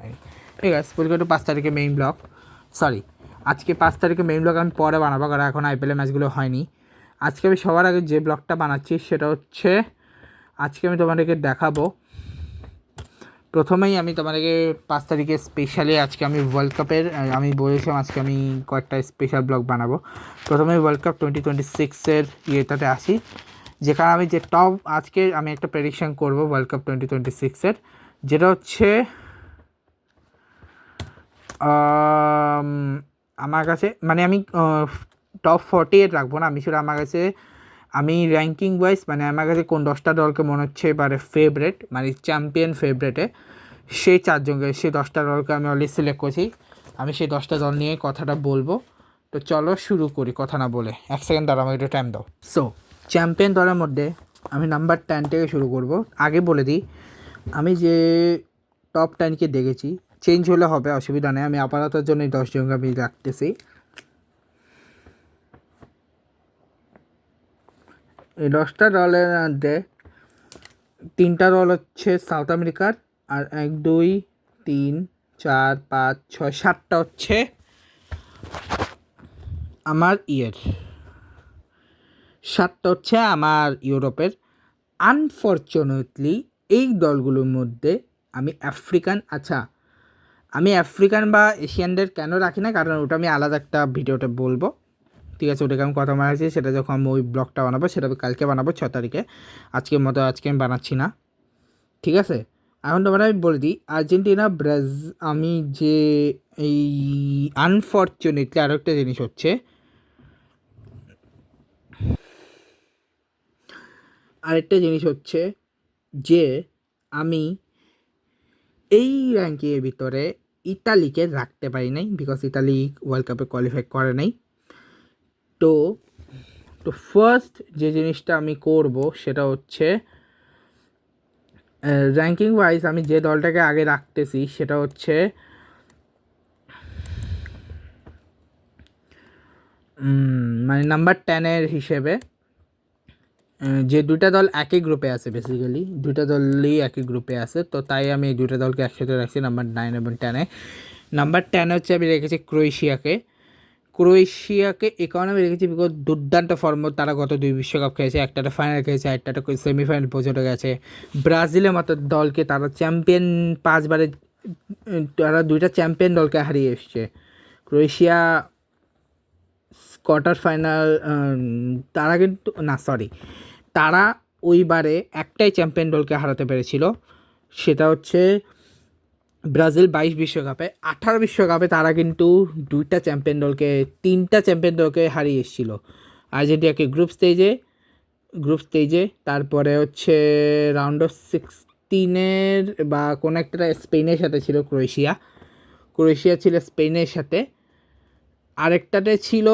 বানাইনি। ঠিক আছে, ওয়েলকাম টু 5 তারিখে মেইন ব্লগ। সরি, আজকে 5 তারিখে মেইন ব্লগ আমি পরে বানাবো, কারণ এখন আইপিএলের ম্যাচগুলো হয়নি। আজকে আমি সবার আগে যে ব্লগটা বানাচ্ছি সেটা হচ্ছে, আজকে আমি তোমাদেরকে দেখাবো, প্রথমেই আমি তোমাদেরকে 5 তারিখে স্পেশালি আজকে আমি ওয়ার্ল্ড কাপের, আমি বলেছিলাম আজকে আমি কয়েকটা স্পেশাল ব্লগ বানাবো। প্রথমে ওয়ার্ল্ড কাপ 2026-এর ইয়েটাতে আসি, যেখানে আমি যে টপ, আজকে আমি একটা প্রেডিকশন করব ওয়ার্ল্ড কাপ 2026-এর, যেটা হচ্ছে আমার কাছে, মানে আমি টপ 48 রাখবো না, আমি শুধু আমার কাছে, আমি র্যাঙ্কিং ওয়াইজ, মানে আমার কাছে কোন 10টা দলকে মনে হচ্ছে এবারে ফেভারেট, মানে চ্যাম্পিয়ন ফেভারেটে, সেই 4জনকে, সেই 10টা দলকে আমি অলরেডি সিলেক্ট করছি। আমি সেই 10টা দল নিয়ে কথাটা বলবো। তো চলো শুরু করি, কথা না বলে। 1 সেকেন্ড দাঁড়া, আমাকে একটু টাইম দাও। সো চ্যাম্পিয়ন দলের মধ্যে আমি নাম্বার 10 থেকে শুরু করব। আগে বলে দিই, আমি যে টপ 10কে দেখেছি, চেঞ্জ হলে হবে, অসুবিধা নেই, আমি আপাততের জন্য এই 10জনকে আমি রাখতেছি। এই 10টা দলের মধ্যে 3টা দল হচ্ছে সাউথ আমেরিকার, আর 1 2 3 4 5 6 7টা হচ্ছে আমার 7টা হচ্ছে আমার ইউরোপের। আনফর্চুনেটলি এই দলগুলোর মধ্যে আমি আফ্রিকান, আচ্ছা আমি আফ্রিকান বা এশিয়ানদের কেন রাখি না, কারণ ওটা আমি আলাদা একটা ভিডিওতে বলবো। ঠিক আছে, ওটাকে আমি কথা মারাচ্ছি, সেটা যখন আমি ওই ব্লগটা বানাবো সেটা আমি কালকে বানাবো 6 তারিখে। আজকের মতো আজকে আমি বানাচ্ছি না, ঠিক আছে। এখন তোমার আমি বলে দিই, আর্জেন্টিনা, আমি যে এই আনফর্চুনেটলি আরও একটা জিনিস হচ্ছে, যে আমি এই র্যাঙ্কিংয়ের ভিতরে ইতালিকে রাখতে পারি নাই, বিকজ ইতালি ওয়ার্ল্ড কাপে কোয়ালিফাই করে নাই। তো তো ফার্স্ট যে জিনিসটা আমি করব সেটা হচ্ছে, র্যাঙ্কিং ওয়াইজ আমি যে দলটাকে আগে রাখতেছি সেটা হচ্ছে মানে নাম্বার 10-এর হিসেবে, যে দুইটা দল একই গ্রুপে আছে, বেসিক্যালি দুইটা দলই একই গ্রুপে আছে, তো তাই আমি এই দুইটা দলকে একসাথে রাখছি নাম্বার 9 এবং 10-এ। নাম্বার 10 হচ্ছে আমি রেখেছি ক্রোয়েশিয়াকে এই কারণে আমি রেখেছি, বিকজ দুর্দান্ত ফর্ম, তারা গত 2 বিশ্বকাপ খেয়েছে, একটাতে ফাইনাল খেয়েছে, একটাতে সেমিফাইনাল পৌঁছতে গেছে। ব্রাজিলের মতো দলকে তারা চ্যাম্পিয়ন 5বারে, তারা 2টা চ্যাম্পিয়ন দলকে হারিয়ে এসছে। ক্রোয়েশিয়া কোয়ার্টার ফাইনাল, তারা কিন্তু না, সরি, তারা ওইবারে একটাই চ্যাম্পিয়ন দলকে হারাতে পেরেছিল, সেটা হচ্ছে ব্রাজিল 22 বিশ্বকাপে। 18 বিশ্বকাপে তারা কিন্তু 2টা চ্যাম্পিয়ন দলকে, 3টা চ্যাম্পিয়ন দলকে হারিয়ে এসেছিলো। আর্জেন্টিনাকে গ্রুপ স্টেজে, তারপরে হচ্ছে রাউন্ড অফ 16-এর বা কোনো একটা স্পেনের সাথে ছিল ক্রোয়েশিয়া ছিল স্পেনের সাথে, আরেকটাতে ছিল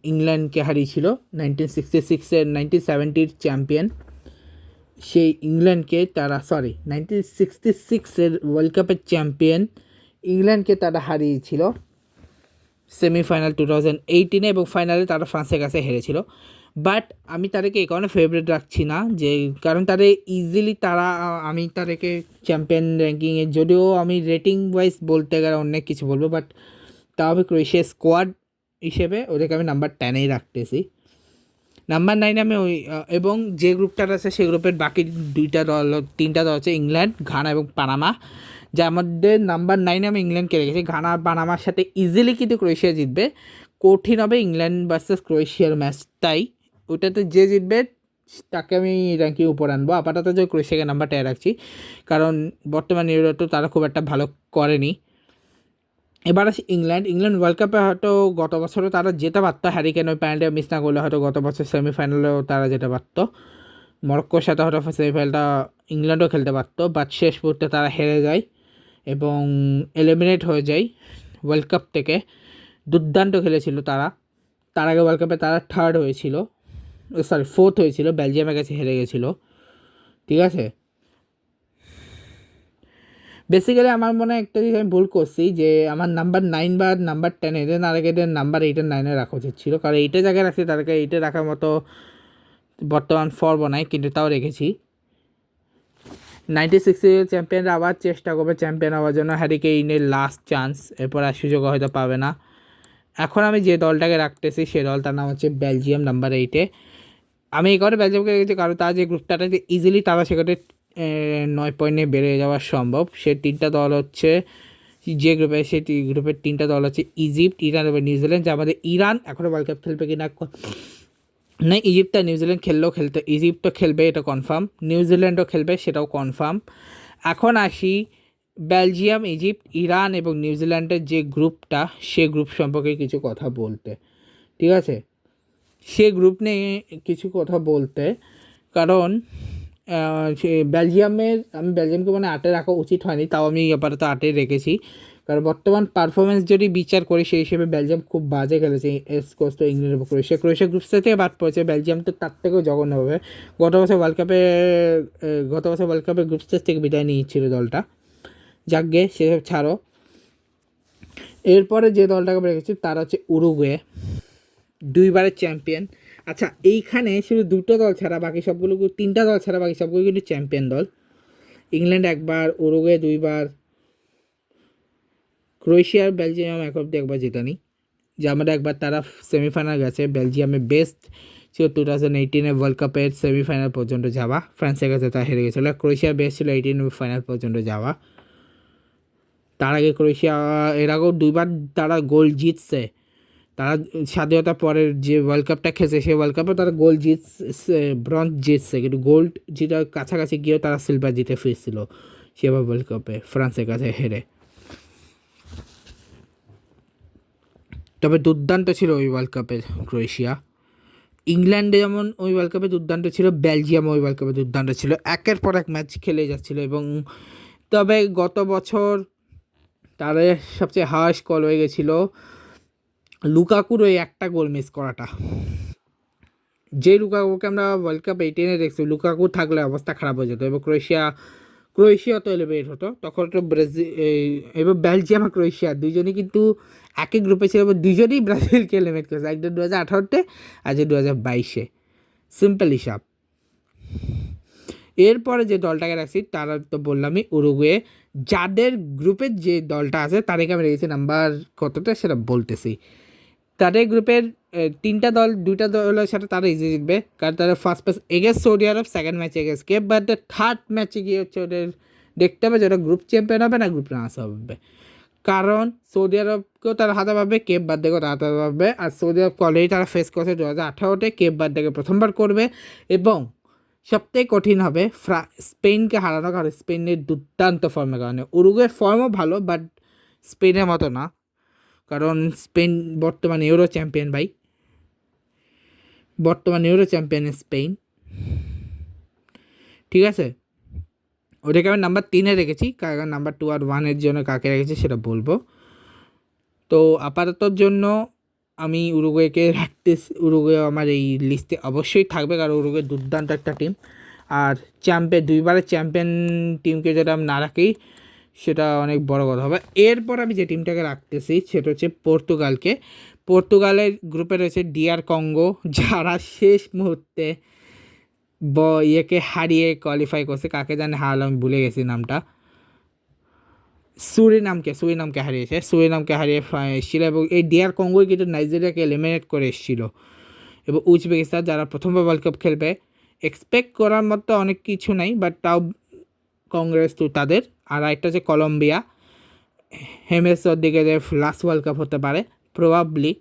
ইংল্যান্ডকে হারিয়েছিল 1966-এর 1970-র চ্যাম্পিয়ন, সেই ইংল্যান্ডকে তারা, 1966-এর ওয়ার্ল্ড কাপের চ্যাম্পিয়ন ইংল্যান্ডকে তারা হারিয়েছিল সেমিফাইনাল 2018-এ, এবং ফাইনালে তারা ফ্রান্সের কাছে হেরেছিল। বাট আমি তাদেরকে এই কারণে ফেভারিট রাখছি না, যে কারণ তাদের ইজিলি আমি তাদেরকে চ্যাম্পিয়ন র্যাঙ্কিংয়ে, যদিও আমি রেটিং ওয়াইজ বলতে গেলে অনেক কিছু বলবো, বাট তাও আমি ক্রোয়েশিয়া স্কোয়াড হিসেবে ওদেরকে আমি নাম্বার 10-এই রাখতেছি। নাম্বার 9 আমি ওই, এবং যে গ্রুপটার আছে সেই গ্রুপের বাকি 3টা দল আছে ইংল্যান্ড, ঘানা এবং পানামা, যার মধ্যে নাম্বার 9 আমি ইংল্যান্ডকে রেখেছি। ঘানা পানামার সাথে ইজিলি কিন্তু ক্রোয়েশিয়া জিতবে, কঠিন হবে ইংল্যান্ড ভার্সেস ক্রোয়েশিয়ার ম্যাচটাই, ওইটাতে যে জিতবে তাকে আমি র্যাঙ্কিং উপর আনবো। আপাতত যে ক্রোয়েশিয়াকে নাম্বার 10 রাখছি, কারণ বর্তমান ইউরোতে তারা খুব একটা ভালো করেনি। এবার আছে ইংল্যান্ড ওয়ার্ল্ড কাপে হয়তো গত বছরও তারা যেতে পারতো, হ্যারিকেন ওই প্যানেলটা মিস না করলে হয়তো গত বছর সেমিফাইনালেও তারা যেতে পারতো, মরক্কোর সাথে হয়তো সেমিফাইনালটা ইংল্যান্ডও খেলতে পারতো, বাট শেষ মুহূর্তে তারা হেরে যায় এবং এলিমিনেট হয়ে যায় ওয়ার্ল্ড কাপ থেকে। দুর্দান্ত খেলেছিল তারা, তার আগে ওয়ার্ল্ড কাপে তারা ফোর্থ হয়েছিল, বেলজিয়ামের কাছে হেরে গেছিলো, ঠিক আছে। বেসিক্যালি আমার মনে হয় একটা জিনিস আমি ভুল করছি, যে আমার নাম্বার 9 বা নাম্বার 10 এদের না রেখে এদের নাম্বার 8 আর 9-এ রাখা উচিত ছিল, কারণ 8-এ জায়গায় রাখছি, তাদেরকে 8-এ রাখার মতো বর্তমান ফর্ম নাই, কিন্তু তাও রেখেছি। 1960 চ্যাম্পিয়নরা আবার চেষ্টা করবে চ্যাম্পিয়ন হওয়ার জন্য, হ্যারি কেইনের লাস্ট চান্স, এরপর আর সুযোগ হয়তো পাবে না। এখন আমি যে দলটাকে রাখতেছি সে দলটার নাম হচ্ছে বেলজিয়াম নাম্বার 8-এ। আমি এই কারণে বেলজিয়ামকে রেখেছি কারণ তার যে গ্রুপটাতে ইজিলি তারা সেখানে 9 পয়েন্ট নিয়ে বেড়ে যাওয়া সম্ভব। সে 3টা দল হচ্ছে যে গ্রুপে, সেই গ্রুপের 3টা দল হচ্ছে ইজিপ্ট, ইরান এবং নিউজিল্যান্ড। যা আমাদের ইরান এখনও ওয়ার্ল্ড কাপ খেলবে কিনা না, ইজিপ্ট আর নিউজিল্যান্ড খেললেও ইজিপ্টও খেলবে, এটা কনফার্ম। নিউজিল্যান্ডও খেলবে, সেটাও কনফার্ম। এখন আসি বেলজিয়াম, ইজিপ্ট, ইরান এবং নিউজিল্যান্ডের যে গ্রুপটা, সে গ্রুপ সম্পর্কে কিছু কথা বলতে, ঠিক আছে? সে গ্রুপ নিয়ে কিছু কথা বলতে, কারণ সে আমি বেলজিয়ামকে মানে 8-এ রাখা উচিত হয়নি, তাও আমি আপাতত 8-এ রেখেছি। কারণ বর্তমান পারফরমেন্স যদি বিচার করি সেই হিসেবে বেলজিয়াম খুব বাজে খেলেছে এসকোস্ট ইংল্যান্ড এবং ক্রোয়েশিয়া গ্রুপ স্টেজ থেকে বাদ পড়েছে। বেলজিয়াম তো তার থেকেও জঘন্যভাবে গত বছর ওয়ার্ল্ড কাপে গ্রুপ স্টেজ থেকে বিদায় নিয়েছিল দলটা। যাকগে, সেসব ছাড়ো। এরপরে যে দলটাকে আমরা রেখেছি তারা হচ্ছে উরুগুয়ে, 2বারের চ্যাম্পিয়ন। আচ্ছা, এইখানে শুধু 2টো দল ছাড়া বাকি সবগুলো, 3টা দল ছাড়া বাকি সবগুলো কিন্তু চ্যাম্পিয়ন দল। ইংল্যান্ড 1বার, উরুগুয়ে 2বার, ক্রোয়েশিয়া আর বেলজিয়াম এক অব্দি একবার জেতানি। জার্মানি একবার তারা সেমিফাইনাল গেছে। বেলজিয়ামে বেস্ট ছিল 2018 ওয়ার্ল্ড কাপের সেমিফাইনাল পর্যন্ত যাওয়া, ফ্রান্সের কাছে তা হেরে গেছিলো। ক্রোয়েশিয়ার বেস্ট ছিল 18 ফাইনাল পর্যন্ত যাওয়া। তার আগে ক্রোয়েশিয়া এর আগেও 2বার তারা গোল্ড জিতছে। তারা স্বাধীনতার পরের যে ওয়ার্ল্ড কাপটা খেলছে সেই ওয়ার্ল্ড কাপে তারা গোল্ড জিতছে, ব্রঞ্জ জিতছে, কিন্তু গোল্ড যেটা কাছাকাছি গিয়েও তারা সিলভার জিতে ফিরছিল সেবার ওয়ার্ল্ড কাপে ফ্রান্সের কাছে হেরে। তবে দুর্দান্ত ছিল ওই ওয়ার্ল্ড কাপে ক্রোয়েশিয়া। ইংল্যান্ডে যেমন ওই ওয়ার্ল্ড কাপে দুর্দান্ত ছিল, বেলজিয়াম ওই ওয়ার্ল্ড কাপে দুর্দান্ত ছিল, একের পর এক ম্যাচ খেলে যাচ্ছিল। এবং তবে গত বছর তাদের সবচেয়ে হার্শ কল হয়ে গেছিলো লুকাকুর ওই একটা গোল মিস করাটা। যে লুকাকুকে আমরা ওয়ার্ল্ড কাপ 18-এ দেখছি, লুকাকু থাকলে অবস্থা খারাপ হয়ে যেত এবং ক্রোয়েশিয়া তো এলিমিনেট হতো। তখন তো এবার বেলজিয়াম আর ক্রোয়েশিয়া দুজনই কিন্তু একই গ্রুপে ছিল এবং দুজনেই ব্রাজিলকে এলিমিনেট করেছে, একজন 2018-তে আর যে 2022-এ। সিম্পল হিসাব। এরপরে যে দলটাকে রাখছি তারা তো বললামই উরুগুয়ে। যাদের গ্রুপের যে দলটা আছে তাদেরকে আমি রেখেছি নাম্বার কতটা সেটা বলতেছি। তাদের গ্রুপের 2টা দলের সাথে তারা ইজি জিতবে, কারণ তারা first match against Saudi Arab, second match against Cape Verde, third ম্যাচে গিয়ে হচ্ছে ওদের দেখতে হবে যেটা গ্রুপ চ্যাম্পিয়ন হবে না গ্রুপ রানার্স হবে। কারণ সৌদি আরবকেও তারা হাতে পাবে, কেপ বার্দেকেও তারা হাতে পাবে। আর সৌদি আরব অলরেডি তারা ফেস করছে 2018-তে, কেপ বার্দেকে প্রথমবার করবে। এবং সবথেকে কঠিন হবে স্পেনকে হারানো, কারণ স্পেনের দুর্দান্ত ফর্মের কারণে। উরুগুয়ের ফর্মও ভালো, বাট স্পেনের মতো না, কারণ স্পেন বর্তমান ইউরো চ্যাম্পিয়ন ভাই, স্পেন, ঠিক আছে? ওটাকে আমি নাম্বার 3-এ রেখেছি, কারণ নাম্বার 2 আর 1-এর জন্য কাকে রেখেছি সেটা বলবো। তো আপাততর জন্য আমি উরুগুয়েকে উরুগুয়ে আমার এই লিস্টে অবশ্যই থাকবে, কারণ উরুগুয়ে দুর্দান্ত একটা টিম। আর 2বারের চ্যাম্পিয়ন টিমকে যেটা আমি না রাখি সেটা অনেক বড় কথা হবে। এরপর আমি যে টিমটাকে রাখতেছি সেটা হচ্ছে পর্তুগালের গ্রুপে রয়েছে ডিআর কঙ্গো, যারা শেষ মুহূর্তে ইয়েকে হারিয়ে কোয়ালিফাই করছে। কাকে জানে হারালো, আমি ভুলে গেছি নামটা। সুরিনামকে হারিয়ে এসেছিল। এবং এই ডিআর কঙ্গোই কিন্তু নাইজেরিয়াকে এলিমিনেট করে এসেছিল। এবং উজবেকিস্তান, যারা প্রথমবার ওয়ার্ল্ড কাপ খেলবে, এক্সপেক্ট করার মতো অনেক কিছু নাই, বাট তাও কংগ্রেস তো তাদের। আর একটা হচ্ছে কলম্বিয়া, হেমেসর দিকে যে লাস্ট ওয়ার্ল্ড কাপ হতে পারে প্রবাবলি।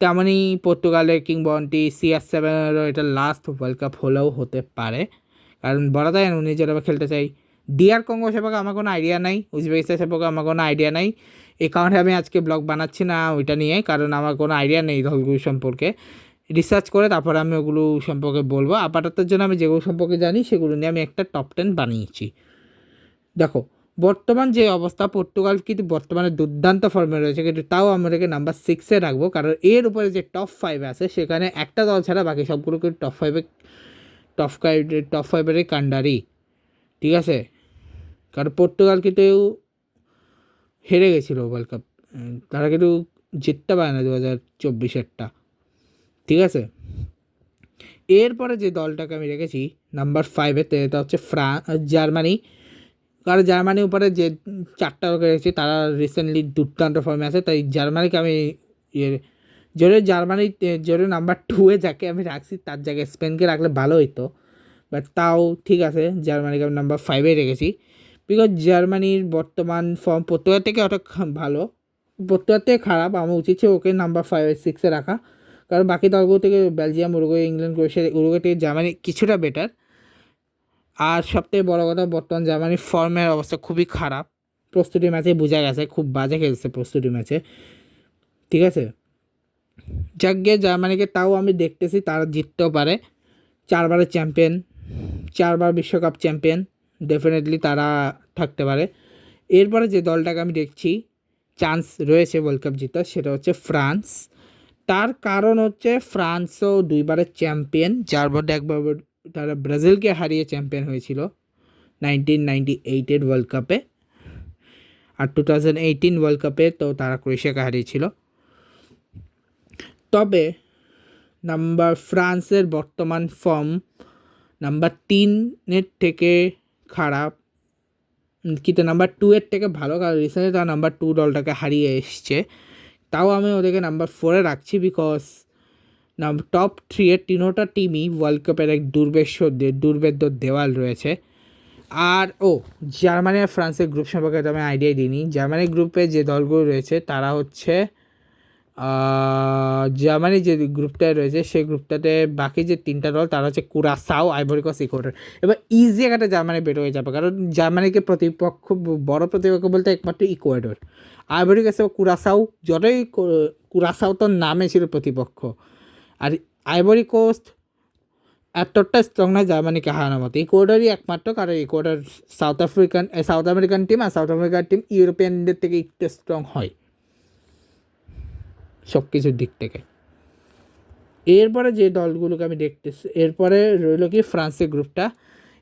তেমনই পর্তুগালের কিংবদন্তি CR7-এরও এটা লাস্ট ওয়ার্ল্ড কাপ হলেও হতে পারে, কারণ বলা যায় না উনি যেভাবে খেলতে চাই। ডিআর কঙ্গো সম্পর্কে আমার কোনো আইডিয়া নাই, উজবেকিস্তান সম্পর্কে আমার কোনো আইডিয়া নাই। এই কারণে আমি আজকে ব্লগ বানাচ্ছি না ওইটা নিয়ে, কারণ আমার কোনো আইডিয়া নেই দলগুলো সম্পর্কে। রিসার্চ করে তারপরে আমি ওগুলো সম্পর্কে বলবো। আপাততের জন্য আমি যেগুলো সম্পর্কে জানি সেগুলো নিয়ে আমি একটা টপ 10 বানিয়েছি। দেখো, বর্তমান যে অবস্থা, পর্তুগাল কিন্তু বর্তমানে দুর্দান্ত ফর্মে রয়েছে, কিন্তু তাও আমাদেরকে নাম্বার 6-এ রাখবো, কারণ এর উপরে যে টপ 5 আছে সেখানে একটা দল ছাড়া বাকি সবগুলো কিন্তু টপ 5-এর কান্ডারি, ঠিক আছে? কারণ পর্তুগাল কিন্তু হেরে গেছিলো ওয়ার্ল্ড কাপ, তারা কিন্তু জিততে পারে না 2024-এরটা, ঠিক আছে? এরপরে যে দলটাকে আমি রেখেছি নাম্বার 5-এ এটা হচ্ছে জার্মানি। কারণ জার্মানির উপরে যে 4টা লোক রেখেছি তারা রিসেন্টলি দুর্দান্ত ফর্মে আছে, তাই জার্মানিকে আমি ইয়ে জোরে নাম্বার 2-এ যাকে আমি রাখছি তার জায়গায় স্পেনকে রাখলে ভালো হইতো, বাট তাও ঠিক আছে, জার্মানিকে আমি নাম্বার 5-এ রেখেছি। বিকজ জার্মানির বর্তমান ফর্ম পর্তুগাল থেকে অত ভালো, পর্তুগাল থেকে খারাপ, আমার উচিত ছিল ওকে নাম্বার 5-6-এ রাখা। কারণ বাকি দলগুলো থেকে Belgium, Uruguay, England, Croatia, Uruguay থেকে জার্মানি কিছুটা বেটার। আর সবথেকে বড় কথা, বর্তমান জার্মানির ফর্মের অবস্থা খুবই খারাপ। প্রস্তুতি ম্যাচে বোঝা গেছে খুব বাজে খেলছে প্রস্তুতি ম্যাচে, ঠিক আছে। যাক গিয়ে জার্মানিকে তাও আমি দেখতেছি তারা জিততেও পারে, 4বারের চ্যাম্পিয়ন, 4বার বিশ্বকাপ চ্যাম্পিয়ন, ডেফিনেটলি তারা থাকতে পারে। এরপরে যে দলটাকে আমি দেখছি চান্স রয়েছে ওয়ার্ল্ড কাপ জেতার, সেটা হচ্ছে ফ্রান্স। তার কারণ হচ্ছে ফ্রান্সও 2বারের চ্যাম্পিয়ন, যার মধ্যে একবার তারা ব্রাজিলকে হারিয়ে চ্যাম্পিয়ন হয়েছিল 1998-এর ওয়ার্ল্ড কাপে, আর 2018 ওয়ার্ল্ড কাপে তো তারা ক্রোয়েশিয়াকে হারিয়েছিল। তবে ফ্রান্সের বর্তমান ফর্ম নাম্বার 3-এর থেকে খারাপ, কিন্তু নাম্বার 2-এর থেকে ভালো, কারণ রিসেন্টলি তারা নাম্বার 2 দলটাকে হারিয়ে এসছে। তাও আমি ওদেরকে নাম্বার 4-এ রাখছি, বিকজ টপ 3-এর 3টা টিমই ওয়ার্ল্ড কাপের এক দুর্ভেদ্য দেওয়াল রয়েছে। আর জার্মানি আর ফ্রান্সের গ্রুপ সম্পর্কে তো আমি আইডিয়া দিইনি। জার্মানির গ্রুপে যে দলগুলো রয়েছে তারা হচ্ছে জার্মানি যে গ্রুপটায় রয়েছে সেই গ্রুপটাতে বাকি যে 3টা দল তারা হচ্ছে কুরাসাও, আইভরি কোস্ট, ইকুয়েডর। এবার ইজি একটা জার্মানি বের হয়ে যাবে, কারণ জার্মানিকে বড় প্রতিপক্ষ বলতে একমাত্র ইকুয়েডর। আইভরি কোস্ট এবং কুরাসাও, যতই কুরাসাও তো নামে ছিল প্রতিপক্ষ, আর আইভরি কোস্ট এতটা স্ট্রং না জার্মানিকে হারানোর মতো। ইকুয়েডরই একমাত্র, কারণ ইকুয়েডর সাউথ আমেরিকান টিম, আর সাউথ আমেরিকান টিম ইউরোপিয়ানদের থেকে একটু স্ট্রং হয় সব কিছুর দিক থেকে। এরপরে যে দলগুলোকে আমি দেখতেছি, এরপরে রইল কি ফ্রান্সের গ্রুপটা।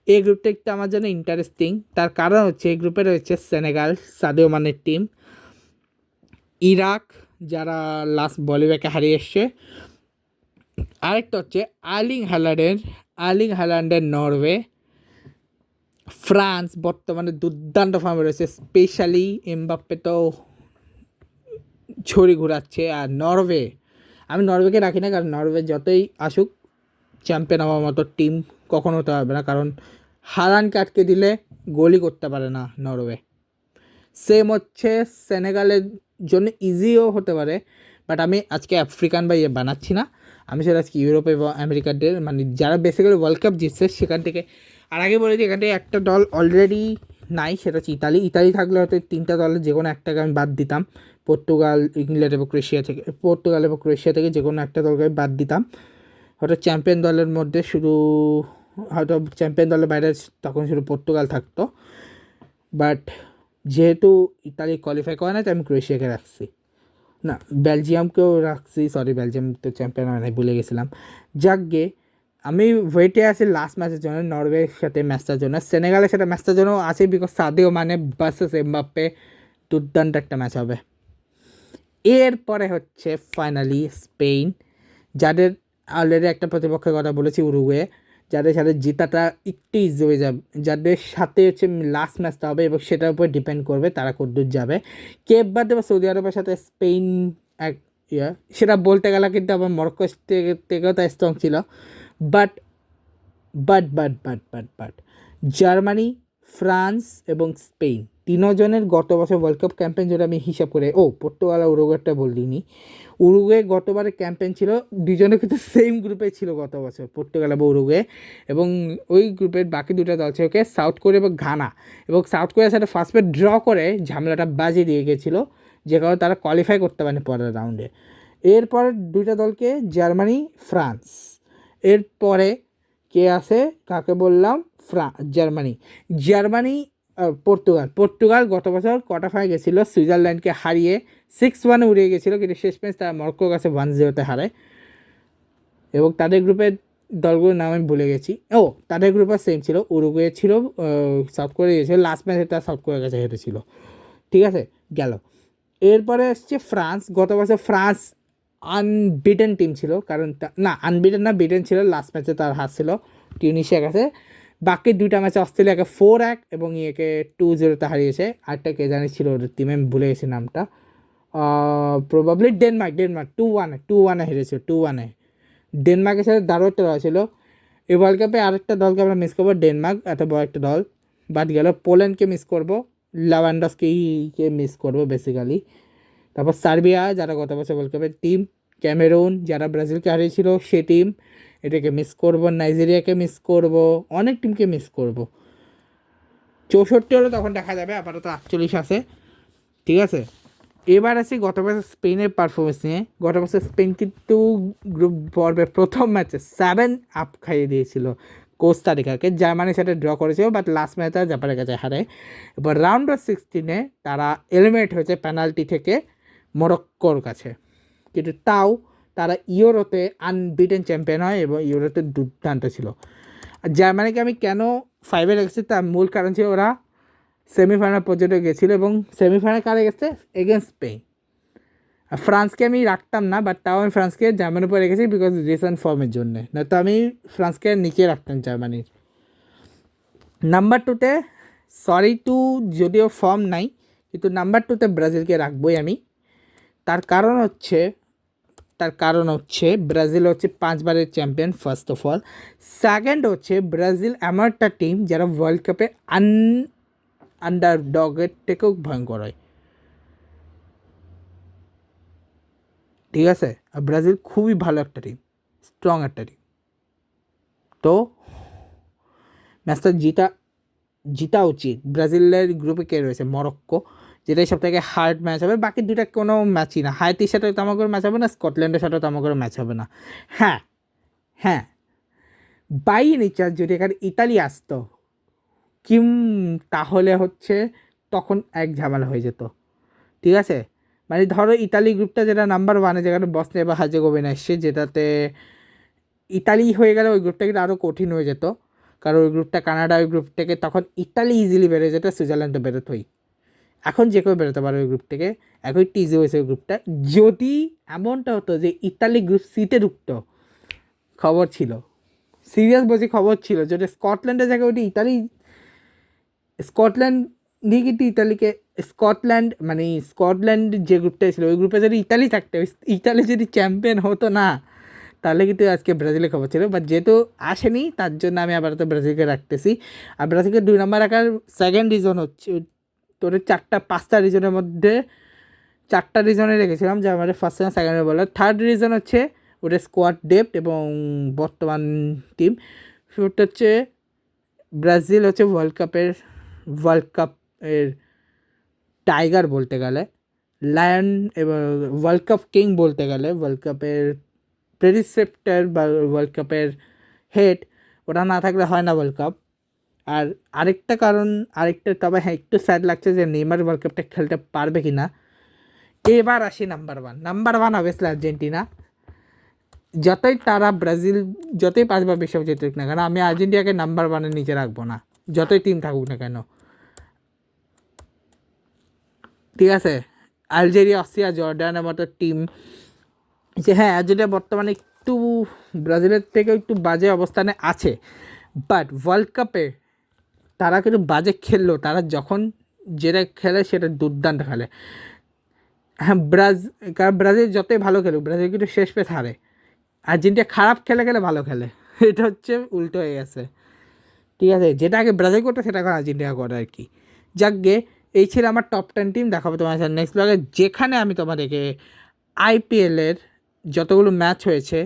এই গ্রুপটা একটু আমার জন্য ইন্টারেস্টিং, তার কারণ হচ্ছে এই গ্রুপে রয়েছে সেনেগাল, সাদিও মানের টিম, ইরাক যারা লাস্ট বলিভিয়াকে হারিয়ে এসছে, আরেকটা হচ্ছে আর্লিং হ্যালান্ডের নরওয়ে, ফ্রান্স বর্তমানে দুর্দান্ত ফর্মে রয়েছে, স্পেশালি এমবাপ্পে তো ছড়ি ঘোরাচ্ছে, আর নরওয়ে আমি নরওয়েকে রাখি না, কারণ নরওয়ে যতই আসুক চ্যাম্পিয়ন হওয়ার মতো টিম কখনো হতে পারবে না, কারণ হালান্ডকে আটকে দিলে গোলই করতে পারে না নরওয়ে। সেম হচ্ছে সেনেগালের জন্য ইজিও হতে পারে, বাট আমি আজকে আফ্রিকান বা বানাচ্ছি না, আমি সেটা আজকে ইউরোপ এবং আমেরিকাদের মানে যারা বেসিক্যালি ওয়ার্ল্ড কাপ জিতছে সেখান থেকে। আর আগে বলে দিই, এখান থেকে একটা দল অলরেডি নাই, সেটা হচ্ছে ইতালি থাকলে হয়তো 3টা দলের যে কোনো একটাকে আমি বাদ দিতাম, পর্তুগাল এবং ক্রোয়েশিয়া থেকে যে কোনো একটা দলকে বাদ দিতাম, হয়তো চ্যাম্পিয়ন দলের মধ্যে শুধু, হয়তো চ্যাম্পিয়ন দলের বাইরে তখন শুধু পর্তুগাল থাকতো, বাট যেহেতু ইতালি কোয়ালিফাই করে না তাই আমি ক্রোয়েশিয়াকে রাখছি, না বেলজিয়ামকেও রাখছি, বেলজিয়াম তো চ্যাম্পিয়ন হয় নাই, ভুলে গেছিলাম। যাকগে আমি ওয়েটে আছি লাস্ট ম্যাচের জন্য, নরওয়ের সাথে ম্যাচটার জন্য, সেনেগালের সাথে ম্যাচটার জন্য আছে, because Sadio Mane versus Mbappe দুর্দান্ত একটা ম্যাচ হবে। এরপরে হচ্ছে ফাইনালি স্পেন, যাদের অলরেডি একটা প্রতিপক্ষের কথা বলেছি উরুগুয়ে, যাদের সাথে জেতাটা একটু ইজি হয়ে যাবে, যাদের সাথে হচ্ছে লাস্ট ম্যাচটা হবে এবং সেটার উপর ডিপেন্ড করবে তারা কতদূর যাবে। কেপ বার্দে বা সৌদি আরবের সাথে স্পেন এক সেটা বলতে গেলে কিন্তু আবার মরক্কো থেকেও তা স্ট্রং ছিল, but but but but but but Germany, France এবং স্পেন 3জনের গত বছর ওয়ার্ল্ড কাপ ক্যাম্পেইন, যেটা আমি হিসাব করে পর্তুগাল আর উরুগুয়েটা বলিনি, উরুগুয়ে গতবারে ক্যাম্পেইন ছিল, দুজনে কিন্তু সেম গ্রুপে ছিল গত বছর, পর্তুগাল এবং উরুগুয়ে, এবং ওই গ্রুপের বাকি 2টা দল ছিল সাউথ কোরিয়া এবং ঘানা, এবং সাউথ কোরিয়ার সাথে ফার্স্ট ম্যাচ ড্র করে ঝামেলাটা বাজিয়ে দিয়ে গেছিলো, যে কারণে তারা কোয়ালিফাই করতে পারেনি পরের রাউন্ডে। এরপরে 2টা দলকে জার্মানি, ফ্রান্স, এরপরে কে আছে কাকে বললাম, জার্মানি পর্তুগাল গত বছর কোয়ার্টার ফাইনালে গেছিলো, সুইজারল্যান্ডকে হারিয়ে 6-1 উড়িয়ে গেছিলো, কিন্তু শেষ ম্যাচ তারা মরক্কোর কাছে 1-0 হারায়, এবং তাদের গ্রুপের দলগুলোর নাম আমি ভুলে গেছি। তাদের গ্রুপে সেম ছিল, উরুগুয়ে ছিল, সাউথ কোরিয়া গেছিলো, লাস্ট ম্যাচে তারা সাউথ কোরিয়ার কাছে হেরেছিল, ঠিক আছে গেল। এরপরে আসছে ফ্রান্স, গত বছর ফ্রান্স আনবিটেন টিম ছিল, কারণ না আনবিটেন না, বিটেন ছিল, লাস্ট ম্যাচে তার হারছিল টিউনিশিয়ার কাছে। বাকি দুইটা ম্যাচে অস্ট্রেলিয়াকে 4-1 এবং ইয়েকে 2-0 হারিয়েছে। আরেকটা কে জানি ছিল ওদের টিমে, আমি ভুলে গেছি নামটা, প্রবাবলি ডেনমার্ক 2-1 হেরেছিল, 2-1 ডেনমার্কের সাথে দারুণ একটা দল ছিল। এই ওয়ার্ল্ড কাপে আরেকটা দলকে আমরা মিস করবো, ডেনমার্ক এত বড় একটা দল বাদ গেল। পোল্যান্ডকে মিস করবো, লেভানডস্কিকে মিস করবো বেসিক্যালি। তারপর সার্বিয়া, যারা গত বছর ওয়ার্ল্ড কাপের টিম, ক্যামেরুন যারা ব্রাজিলকে হারিয়েছিল সে টিম, এটাকে মিস করবো, নাইজেরিয়াকে মিস করবো, অনেক টিমকে মিস করবো। 64 হলে তখন দেখা যাবে, আপাতত 48 আছে, ঠিক আছে। এবার আসি গত বছর স্পেনের পারফরমেন্স নিয়ে। গত বছর স্পেন কিন্তু গ্রুপ পর্বে প্রথম ম্যাচে 7-up খাইয়ে দিয়েছিল কোস্টারিকাকে, জার্মানির সাথে ড্র করেছিল, বাট লাস্ট ম্যাচে জাপানের কাছে হারে। এবার রাউন্ড অফ 16 তারা এলিমিনেট হয়েছে পেনাল্টি থেকে মরক্কোর কাছে, কিন্তু তাও তারা ইউরোতে আনবিটেন চ্যাম্পিয়ন হয় এবং ইউরোতে দুর্দান্ত ছিল। আর জার্মানিকে আমি কেন 5-এ রেখেছি তার মূল কারণ ছিল ওরা সেমিফাইনাল পর্যন্ত গেছিলো এবং সেমিফাইনাল কারে গেছে এগেনস্ট স্পেন। আর ফ্রান্সকে আমি রাখতাম না, বাট তাও আমি ফ্রান্সকে জার্মানির উপরে রেখেছি বিকজ রিসেন্ট ফর্মের জন্য, না তো আমি ফ্রান্সকে নিচে রাখতাম জার্মানির। নাম্বার 2-তে সরি টু, যদিও ফর্ম নাই, কিন্তু নাম্বার 2-তে ব্রাজিলকে রাখবই আমি। তার কারণ হচ্ছে ব্রাজিল হচ্ছে 5বারের champion first of all. Second হচ্ছে ব্রাজিল এমন একটা টিম যারা ওয়ার্ল্ড কাপে আন্ডারডগের থেকেও ভয়ঙ্কর হয়, ঠিক আছে। আর ব্রাজিল খুবই ভালো একটা টিম, স্ট্রং একটা টিম, তো ম্যাচটা জিতা উচিত। ব্রাজিলের গ্রুপে কে রয়েছে? মরক্কো, যেটাই সব থেকে হার্ড ম্যাচ হবে। বাকি দুটা কোনো ম্যাচই না, হাইতির সাথে তেমন করে ম্যাচ হবে না, স্কটল্যান্ডের সাথেও তেমন করে ম্যাচ হবে না। হ্যাঁ হ্যাঁ, বাই নেচার যদি এখানে ইতালি আসতো তাহলে হচ্ছে তখন এক ঝামেলা হয়ে যেত, ঠিক আছে। মানে ধরো ইতালি গ্রুপটা যেটা নাম্বার 1-এ, যেখানে বসনিয়া বা হার্জেগোভিনা এসছে, যেটাতে ইতালি হয়ে গেলে ওই গ্রুপটা কিন্তু আরও কঠিন হয়ে যেত, কারণ ওই গ্রুপটা কানাডা, ওই গ্রুপ থেকে তখন ইতালি ইজিলি বেরোয় যেত, সুইজারল্যান্ডও বেরোতোই। এখন যে কেউ বেরোতে পারে ওই গ্রুপ থেকে, একই টিজি হয়েছে ওই গ্রুপটা। যদি এমনটা হতো যে ইতালি গ্রুপ সিতে ঢুকতো, খবর ছিল, সিরিয়াস বলছি, খবর ছিল, যেটা স্কটল্যান্ডের জায়গায় ওইটি ইতালি, স্কটল্যান্ড নিয়ে কিন্তু ইতালিকে, স্কটল্যান্ড যে গ্রুপটা ছিল ওই গ্রুপে যদি ইতালি থাকতো, ইতালি যদি চ্যাম্পিয়ন হতো না, তাহলে কিন্তু আজকে ব্রাজিলের খবর ছিল। বাট যেহেতু আসেনি, তার জন্য আমি আবার তো ব্রাজিলকে রাখতেছি। আর ব্রাজিলকে 2 নম্বর রাখার সেকেন্ড রিজন হচ্ছে, তোর 5টা রিজনের মধ্যে 4টা রিজনে রেখেছিলাম, যে আমাদের ফার্স্ট সেকেন্ড সেকেন্ডে বলার। থার্ড রিজন হচ্ছে ওদের স্কোয়াড ডেপথ এবং বর্তমান টিম। ফোর্থ হচ্ছে ব্রাজিল হচ্ছে ওয়ার্ল্ড কাপের টাইগার বলতে গেলে, লায়ন এবং ওয়ার্ল্ড কাপ কিং বলতে গেলে, ওয়ার্ল্ড কাপের প্রেডিসেপ্টার বা ওয়ার্ল্ড কাপের হেড, ওটা না থাকলে হয় না ওয়ার্ল্ড কাপ। আর তবে হ্যাঁ, একটু স্যাড লাগছে যে নেইমার ওয়ার্ল্ড কাপটা খেলতে পারবে কি না। এবার আসি নাম্বার 1 অবভিয়াসলি আর্জেন্টিনা। যতই 5বার বিশ্বকাপ জিতুক না কেন, আমি আর্জেন্টিনাকে নাম্বার 1-এর নিচে রাখবো না, যতই টিম থাকুক না কেন, ঠিক আছে। আলজেরিয়া, অস্ট্রিয়া, জর্ডানের মতো টিম, যে হ্যাঁ আর্জেন্টিনা বর্তমানে একটু ব্রাজিলের থেকে একটু বাজে অবস্থানে আছে, বাট ওয়ার্ল্ড কাপে তারা কিন্তু বাজে খেললো, তারা যখন যেটা খেলে সেটা দুর্দান্ত খেলে। হ্যাঁ, কারণ ব্রাজিল যতই ভালো খেলুক, ব্রাজিল কিন্তু শেষ পেশ হারে। আর্জেন্টিনা খারাপ খেলে ভালো খেলে, এটা হচ্ছে উল্টো হয়ে গেছে, ঠিক আছে। যেটা আগে ব্রাজিল করতো সেটা এখন আর্জেন্টিনা করে আর কি। যাকগে, এই ছিল আমার টপ 10 টিম। দেখাবো তোমার সাথে নেক্সট ব্লগে, যেখানে আমি তোমাদেরকে আইপিএলের যতগুলো ম্যাচ হয়েছে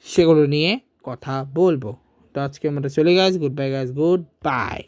সেগুলো নিয়ে কথা বলবো। তো আজকে আমরা চলে guys, good bye guys, good bye.